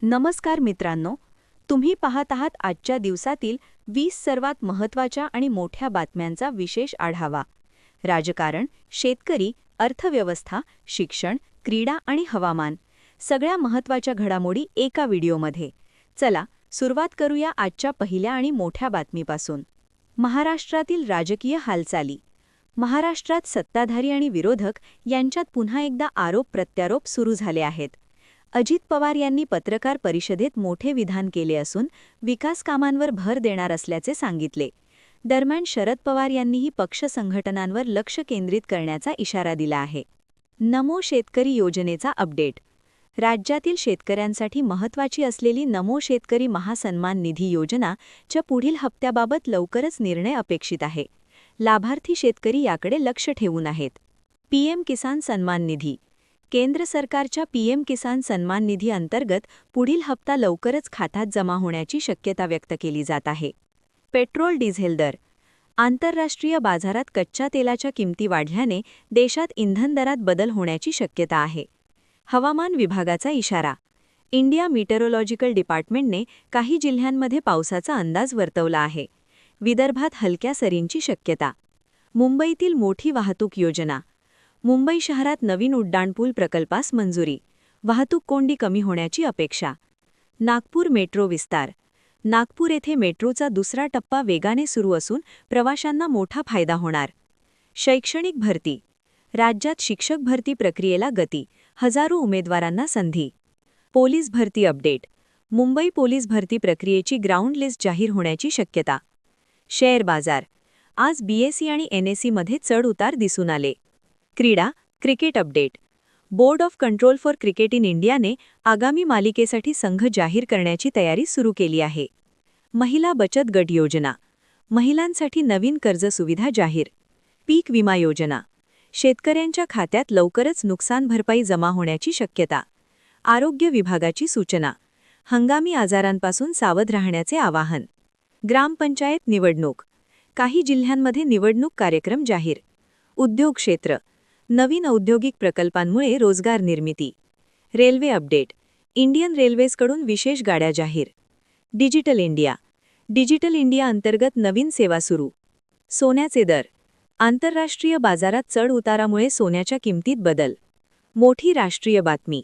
नमस्कार मित्रांनो, तुम्ही पाहत आहात आजच्या दिवसातील 20 सर्वात महत्त्वाच्या आणि मोठ्या बातम्यांचा विशेष आढावा. राजकारण, शेतकरी, अर्थव्यवस्था, शिक्षण, क्रीडा आणि हवामान सगळ्या महत्त्वाच्या घडामोडी एका व्हिडिओमध्ये. चला सुरुवात करूया आजच्या पहिल्या आणि मोठ्या बातमीपासून. महाराष्ट्रातील राजकीय हालचाली. महाराष्ट्रात सत्ताधारी आणि विरोधक यांच्यात पुन्हा एकदा आरोप-प्रत्यारोप सुरू झाले आहेत. अजित पवार यांनी पत्रकार परिषदेत मोठे विधान केले असून विकास कामांवर भर देणार असल्याचे सांगितले. दरम्यान शरद पवार यांनीही पक्ष संघटनांवर लक्ष केंद्रित करण्याचा इशारा दिला आहे. नमो शेतकरी योजनेचा अपडेट. राज्यातील शेतकऱ्यांसाठी महत्त्वाची असलेली नमो शेतकरी महासन्मान निधी योजना च्या पुढील हप्त्याबाबत लवकरच निर्णय अपेक्षित आहे. लाभार्थी शेतकरी याकडे लक्ष ठेवून आहेत. पीएम किसान सन्मान निधी. केंद्र सरकारच्या पीएम किसान सन्मान निधी अंतर्गत पुढील हप्ता लवकरच खात्यात जमा होण्याची शक्यता व्यक्त केली जात आहे. पेट्रोल डिझेल दर. आंतरराष्ट्रीय बाजारात कच्च्या तेलाच्या किमती वाढल्याने देशात इंधन दरात बदल होण्याची शक्यता आहे. हवामान विभागाचा इशारा. इंडिया मीटरोलॉजिकल डिपार्टमेंटने काही जिल्ह्यांमध्ये पावसाचा अंदाज वर्तवला आहे. विदर्भात हलक्या सरींची शक्यता. मुंबईतील मोठी वाहतूक योजना. मुंबई शहरात नवीन उड्डाणपूल प्रकल्पास मंजुरी. वाहतूक कोंडी कमी होण्याची अपेक्षा. नागपूर मेट्रो विस्तार. नागपूर येथे मेट्रोचा दुसरा टप्पा वेगाने सुरू असून प्रवाशांना मोठा फायदा होणार. शैक्षणिक भरती. राज्यात शिक्षक भरती प्रक्रियेला गती. हजारो उमेदवारांना संधी. पोलीस भरती अपडेट. मुंबई पोलीस भरती प्रक्रियेची ग्राउंड लिस्ट जाहीर होण्याची शक्यता. शेअर बाजार. आज बीएसई आणि एनएसईमध्ये चढ-उतार दिसून आले. क्रीडा, cricket update. Board of control for cricket in इंडियाने आगामी मालिकेसाठी संघ जाहीर करण्याची तयारी सुरू केली आहे. महिला बचत गट योजना. महिलांसाठी नवीन कर्ज सुविधा जाहीर. पीक विमा योजना. शेतकऱ्यांच्या खात्यात लवकरच नुकसान भरपाई जमा होण्याची शक्यता. आरोग्य विभागाची सूचना. हंगामी आजारांपासून सावध राहण्याचे आवाहन. ग्रामपंचायत निवडणूक. काही जिल्ह्यांमध्ये निवडणूक कार्यक्रम जाहीर. उद्योग क्षेत्र. नवीन औद्योगिक प्रकल्पांमुळे रोजगार निर्मिती. Railway update. इंडियन रेल्वेजकडून विशेष गाड्या जाहीर. Digital India. डिजिटल इंडिया अंतर्गत नवीन सेवा सुरू. सोन्याचे दर. आंतरराष्ट्रीय बाजारात चढ-उतारामुळे सोन्याच्या किमतीत बदल. मोठी राष्ट्रीय बातमी.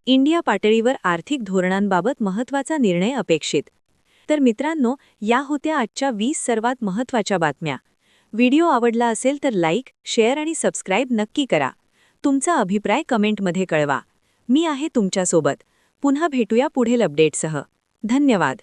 इंडिया पातळीवर आर्थिक धोरणांबाबत महत्त्वाचा निर्णय अपेक्षित. तर मित्रांनो, या होत्या आजच्या 20 सर्वात महत्त्वाच्या बातम्या. व्हिडिओ आवडला असेल तर लाईक, शेअर आणि सबस्क्राईब नक्की करा. तुमचा अभिप्राय कमेंटमध्ये कळवा. मी आहे तुमच्यासोबत. पुन्हा भेटूया पुढील अपडेटसह. धन्यवाद.